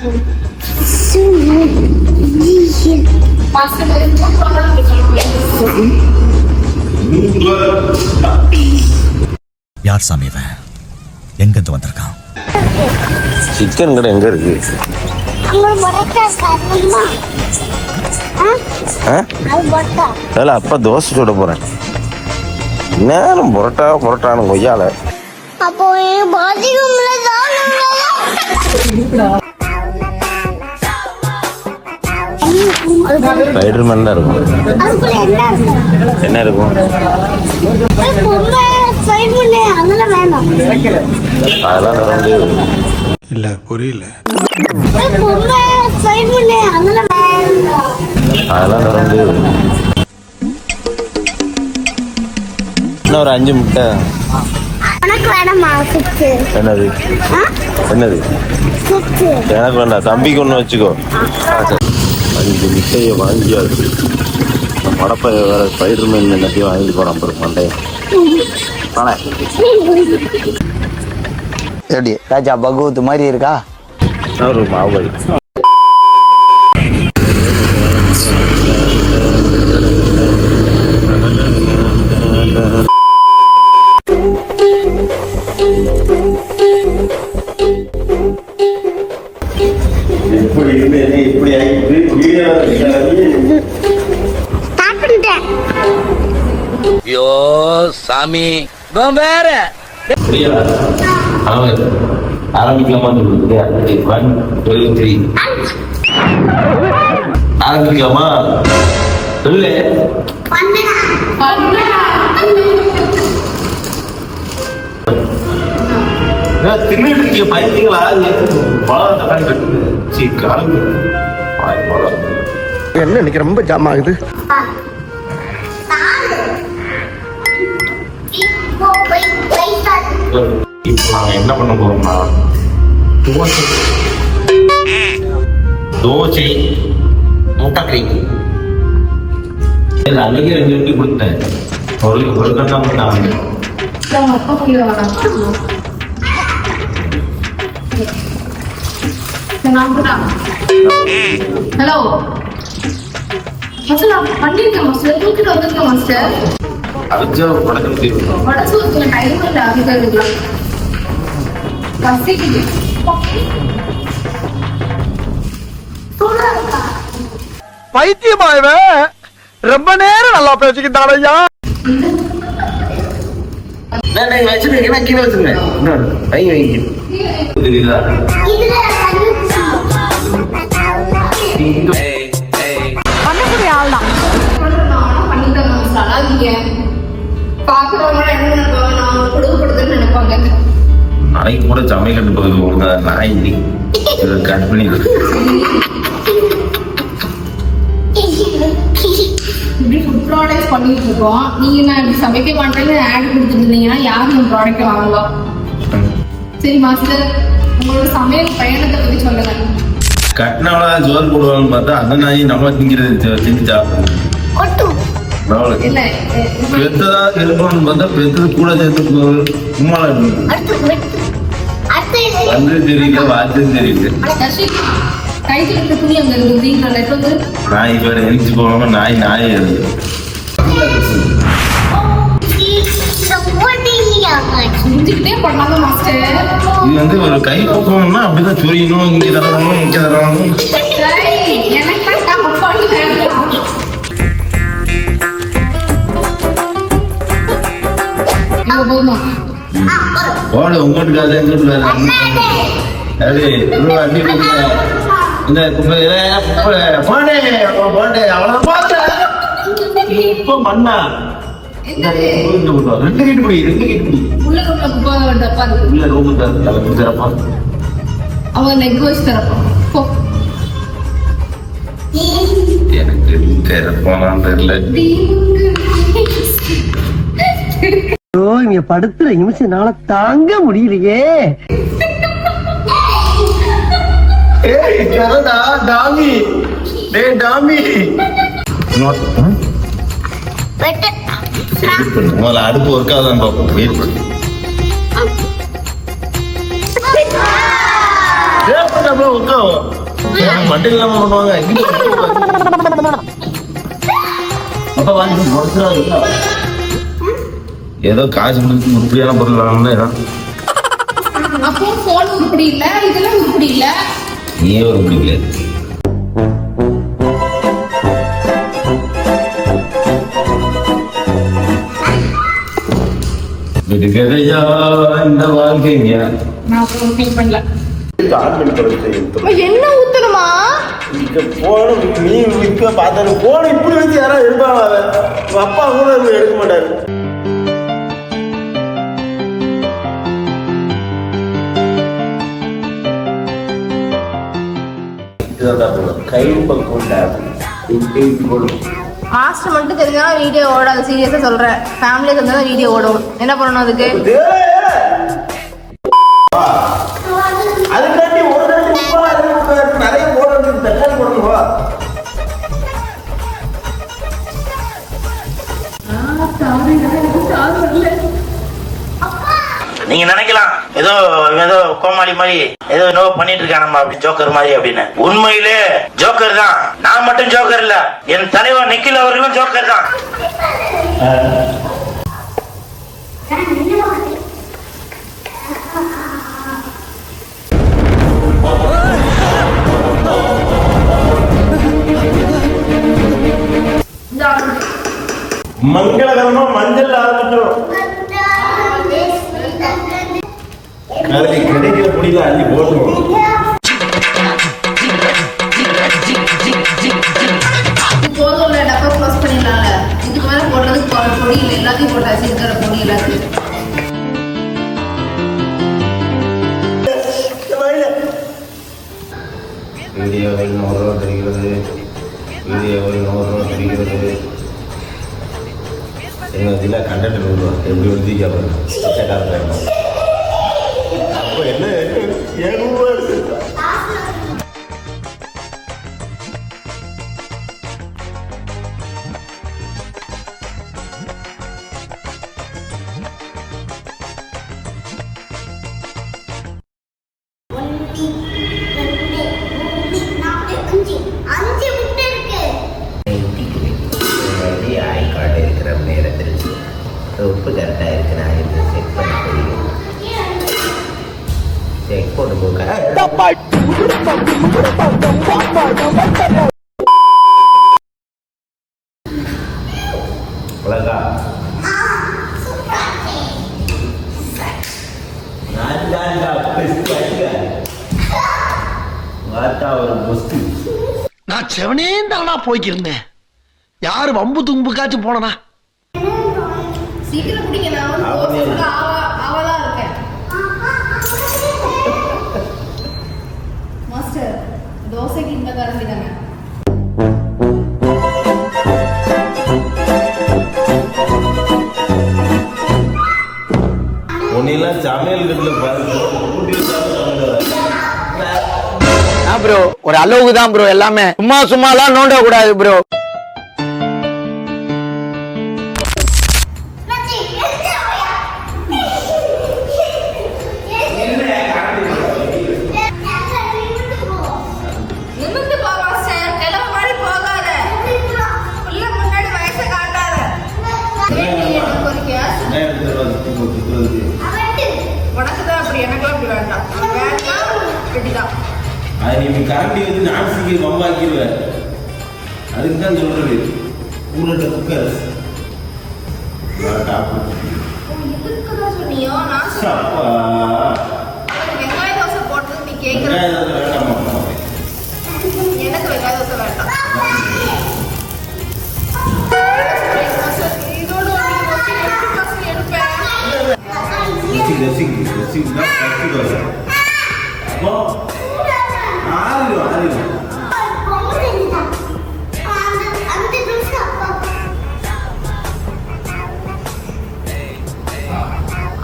யார் சாமி இவன்? எங்க இருந்து வந்திருக்கான்? சிக்கன் கடை எங்க இருக்கு? அப்பா தோசை சுட போறேன். நேரம் புரோட்டா புரோட்டானு கொய்யால. அப்போ ஸ்பைடர்மேன் தான் இருக்கும். என்ன இருக்கும்? அதெல்லாம் வந்து இல்ல புரியல. அதெல்லாம் வந்து இன்னும் ஒரு 5 முட்டை. என்னது என்னது? எனக்கு வேண்டாம், தம்பிக்கு ஒன்று வச்சுக்கோ. 5 முட்டையை வாங்கியாச்சு. மடப்பை வேற ஸ்பைடர்மேன் எல்லாத்தையும் வாங்கிட்டு போறான் பாரு மண்டையை. எப்படி ராஜா பகவத் மாதிரி இருக்கா? ஒரு மாவு ஐயோ சாமி வேற ஆரம்பிக்கலாமா? ஆரம்பிக்கலாமா? சொல்லு. தின்னுட்டு இருக்கீங்க பைத்தியங்களா? என்ன இன்னைக்கு ரொம்ப ஜாம் ஆகுது. இப்போ நாங்க என்ன பண்ண போறோம்னா தோசை முட்டைக்கறி. அன்னைக்கு 2 ரொட்டி கொடுத்தேன். ஒரு கட்டா மட்டும் ஹலோ பண்ணிருக்கேன் மாஸ்டர். தூக்கிட்டு வந்திருக்கேன் மாஸ்டர். அரைச்சா உடச்சு டைம் இல்லை. அதுக்கு பசிக்குது. பைத்தியமாயவே ரொம்ப நேரம் நல்லா பேசிக்கிட்டான் ஐயா. வச்சிருக்கேன் கீழே வச்சிருக்கேன். கை வைங்க. பண்ணக்கூடிய ஆள் தான். பாக்குறவங்க என்ன நினைப்பாங்க? நான் கொடுக்கப்படுதுன்னு நினைப்பாங்க. நாளைக்கு கூட சமையல் கட்டு போகுது. ஒழுங்கா நாய் கட் பண்ணி இப்படி ஃபுட் ப்ராடக்ட்ஸ் பண்ணிட்டு இருக்கோம். நீங்க நான் இப்படி சமைக்க மாட்டேன்னு ஆட் கொடுத்துட்டு இருந்தீங்கன்னா யாரும் இந்த ப்ராடக்ட் வாங்குவா? சரி மாஸ்டர், உங்களோட சமையல் பயணத்தை பத்தி சொல்லுங்க. கட்டினவளா ஜோறு போடுவாங்கன்னு பார்த்தா அந்த நாய் நம்ம திங்கிறது செஞ்சு சாப்பிடும். பெத்ததா இருக்கணும்னு பார்த்தா பெத்தது கூட சேர்த்து உமால வந்து தெரியல, வாத்து தெரியல. கைத்துல இருக்க துணி அங்க இருக்கு. நாய் பேர் எரிச்சு போவாங்க. நாய் செஞ்சுக்கிட்டே பண்ணாங்க மாஸ்டர். இது வந்து ஒரு கை பக்கம்னா அப்படிதான் சொரியணும். இங்க தரணும், இங்க தரணும். போட உங்களுக்கு அது எங்களுக்கு இப்ப மண்ணா 2 கீட்டு பிடி. அவன் லெக் வச்சு தரப்பான். எனக்கு திறப்பானான்னு தெரியல. இங்க படுத்துற நிமிஷம்னால தாங்க முடியலையே. அடுப்பு ஒர்க்காதான் பார்ப்போம். வெயிட் பண்ணு. மட்டும் இல்லாம பண்ணுவாங்க. அப்ப வாங்கி முடிச்சிடாது. ஏதோ காசு கொடுத்து உருப்படியான பொருள் வாங்கினா அப்போ போன் உருப்படி இல்ல, இதெல்லாம் உருப்படி இல்ல. நீயே உருப்படி கிடையாது. விடுகதையா இந்த வாழ்க்கைங்க. நான் அப்புறம் ஃபீல் பண்ணல. என்ன ஊத்தணுமா? போன நீ இப்ப பார்த்தாரு போன இப்படி வச்சு யாராவது எடுப்பாங்க. அப்பா கூட எடுக்க மாட்டாரு. கை பக்கம் மாஸ்டர் மட்டும் தெரிஞ்சா வீடியோ ஓடாது. சீரியஸா சொல்றேன். ஃபேமிலியா தெரிஞ்சா வீடியோ ஓடும். என்ன பண்ணணும் அதுக்கு? அதுக்காண்டி ஒரு நிறைய போடுறது தக்காளி போடணுவா? நீங்க நினைக்கலாம் ஏதோ ஏதோ கோமாளி மாதிரி ஏதோ நோ பண்ணிட்டு இருக்கானம்மா அப்படி ஜோக்கர் மாதிரி அப்படின்னு. உண்மையிலே ஜோக்கர் தான். நான் மட்டும் ஜோக்கர் இல்ல, என் தலைவர் நிக்கில் அவர்களும் ஜோக்கர் தான். மங்களகரமா மஞ்சள் ஆரம்பிச்சிடும். கிடைக்கிற பொடியில அள்ளி போட்டுருவோம். போதும் டப்பா க்ளோஸ் பண்ணிடலாம்ல. இதுக்கு மேல போடுறதுக்கு பொடி இல்லை. எல்லாத்தையும் போட்டாச்சு. இருக்கிற பொடி எல்லாத்தையும் வீடியோவை 100 ரூபா தெரிகிறது. வீடியோவை 100 ரூபா தெரிகிறது. எங்கள் இதில் கண்டென்ட் 100 ரூபா எப்படி எழுதி கேட்பாங்க. பச்சைக்காரங்க அப்போ என்ன 700 ரூபா இருக்கு. ஆய்காடு இருக்கிற நேரத்தில் உப்பு கரெக்டாக இருக்கிறா என்று செக் பண்ண தெரியும். செக் போட்டு போக அழகா நான் செவனே தானா போய்க்கிருந்தேன். யாரு வம்பு தும்புக்காச்சும் போனா சீக்கிரம் பிடிங்க. நான் வந்து ஆவலா இருக்கேன். மாஸ்டர் தோசைக்கு இந்த கரண்டி தாங்க. ஒன்னெல்லாம் சமையல் ப்ரோ ஒரு அளவுக்கு தான் ப்ரோ. எல்லாமே சும்மா சும்மாலாம் நோண்ட கூடாது ப்ரோ. உனக்குதான் அப்படி, எனக்குலாம் அப்படி வேண்டாம். வேண்டாம் அது நீ கரண்டி வந்து நான்சிக்கு வம்பாக்கிடுவேன். அதுக்கு தான் சொல்றது ஊருட்ட குக்கர் சொன்னியோ. வெங்காய தோசை போட்டது நீ கேட்கற. எனக்கு வெங்காய தோசை வேண்டாம்.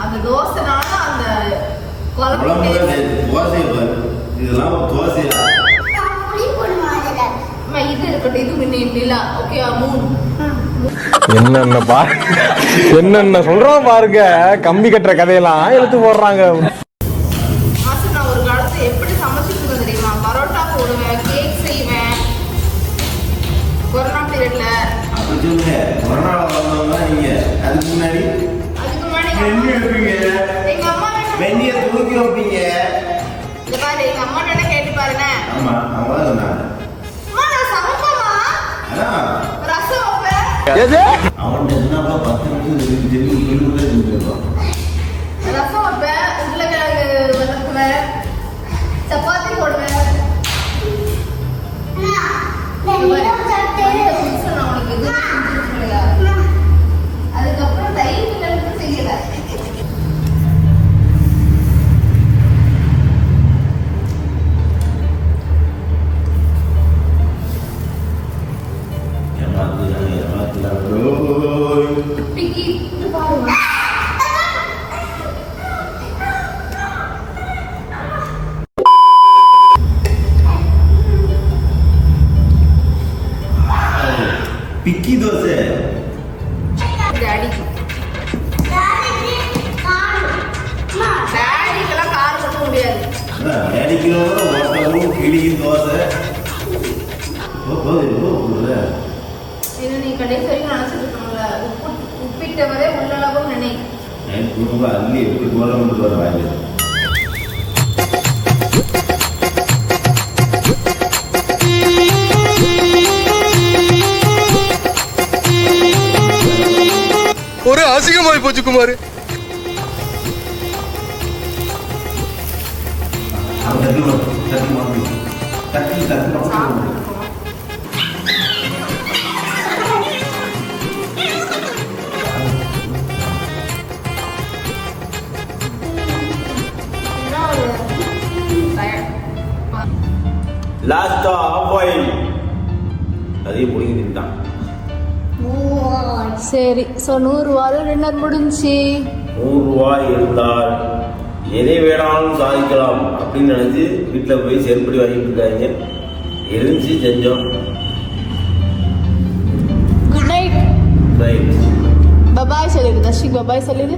அந்த தோசைனால அந்த குழம்பு இதெல்லாம் தோசை இது இருக்கட்டும். இது முன்னிலா ஓகே. என்னென்ன சொல்றோம் பாருங்க. கம்பி கட்டுற கதையெல்லாம் எடுத்து போடுறாங்க. மாசம் நான் ஒரு காலத்துல எப்படி சமைச்சிட்டு இருக்கேன் தெரியுமா? வைப்பீங்க எங்க அம்மா வெந்நிய தூக்கி வைப்பீங்க. இந்த பாரு எங்க அம்மா என்ன கேட்டு பாருங்க. ஆமா அவங்க தான் சொன்னாங்க. அம்மா நான் சமைப்பேமா? அதான் ரசம் வைப்பேன். எது அவன் சொன்னா 10 நிமிஷம் தெரிஞ்சு ரசம் வைப்பேன், உருளைக்கிழங்கு வதக்குவேன், சப்பாத்தி போடுவேன். அதுக்கப்புறம் டைம் செய்யல. பிக்கி பாருங்க. பிக்கி தோசை டேடிக்கெல்லாம் கார் பண்ண முடியாது. மேடிக்கணும் கிளியும் தோசை இது நீ கடைசி வரைக்கும் நினைச்சிட்டு இருக்கணும்ல. உப்பிட்டவரே உள்ளளவும் நினை. அள்ளி எப்படி கோலம் கொண்டு வர வாங்கி ஒரு அசிங்கமாய் போச்சு குமார். லாஸ்டா ஆஃப் ஆயில் அதையும் பிடிங்கி தின்ட்டான். சரி, ஸோ 100 ரூபால டின்னர் முடிஞ்சு. 100 ரூபாய் இருந்தால் எதை வேணாலும் சாதிக்கலாம் அப்படின்னு நினைச்சு வீட்டில் போய் செருப்படி வாங்கிட்டு இருக்காங்க. எழுந்துச்சு செஞ்சோம். Good night. ரைட் பபாய் சொல்லிடு தர்ஷிக், பபாய் சொல்லிடு.